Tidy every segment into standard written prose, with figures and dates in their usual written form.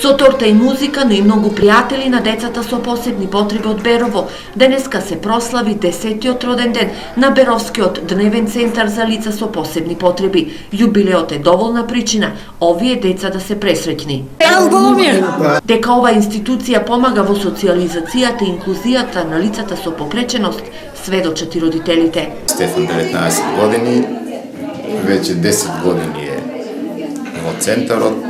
Со торта и музика, но и многу пријатели на децата со посебни потреби од Берово, денеска се прослави 10-тиот роден ден на Беровскиот дневен центар за лица со посебни потреби. Јубилеот е доволна причина овие деца да се пресреќни. Дека ова институција помага во социјализацијата и инклузијата на лицата со попреченост, сведочат и родителите. Стефан 19 години, веќе 10 години е во центарот.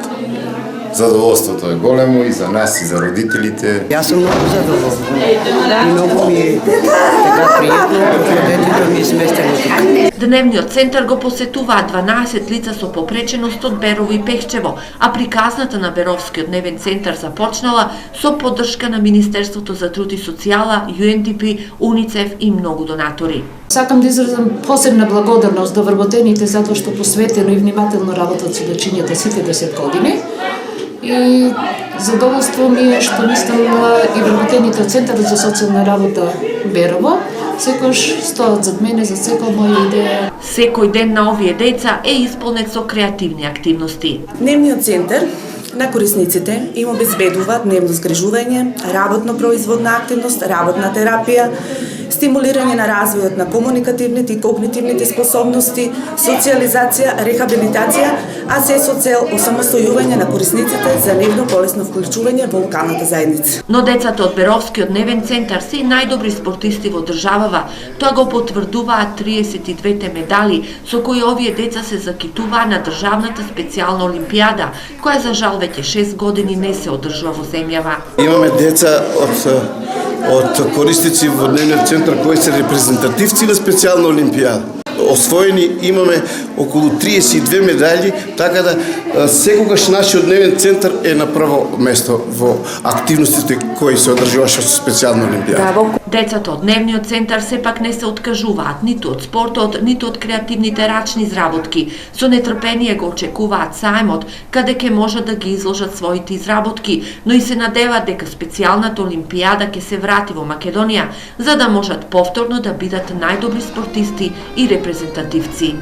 Задоволството е големо и за нас и за родителите. Јас сум многу задоволна. Многу ми е така пријатно, родителите ми сместени тука. Дневниот центар го посетуваат 12 лица со попреченост од Берово и Пехчево, а приказната на Беровскиот дневен центар започнала со поддршка на Министерството за труд и социјала, UNDP, УНИЦЕФ и многу донатори. Сакам да изразам посебна благодарност до вработените затоа што посветено и внимателно работат со дечињата сите 10 години. И задоволство ми е што мислам и вработените од Центарот за социјална работа Берово секојаш стоат зад мене за секоја моја идеја. Секој ден на овие деца е исполнет со креативни активности. Дневниот центар на корисниците им обезбедува дневно згрижување, работно-производна активност, работна терапија, стимулирање на развојот на комуникативните и когнитивните способности, социјализација, рехабилитација, а се со цел осамостојување на корисниците за нивно полесно вклучување во локалната заедница. Но децата од Беровскиот дневен центар се и најдобри спортисти во државава. Тоа го потврдуваат 32 медали со кои овие деца се закитуваа на државната специјална олимпијада, која за жал веќе 6 години не се одржува во земјава. Имаме деца од корисници во дневниот центар кои се репрезентативци на специјална олимпијада. Освоени имаме околу 32 медали, така да секогаш нашиот дневен центар е на прво место во активностите кои се одржуваше со специјална олимпијада. Децата од дневниот центар сепак не се откажуваат ниту од спортот, ниту од креативните рачни изработки. Со нетрпение го очекуваат сајмот, каде ќе можат да ги изложат своите изработки, но и се надеваат дека специјалната олимпијада ќе се врати во Македонија, за да можат повторно да бидат најдобри спортисти и репрезентативци.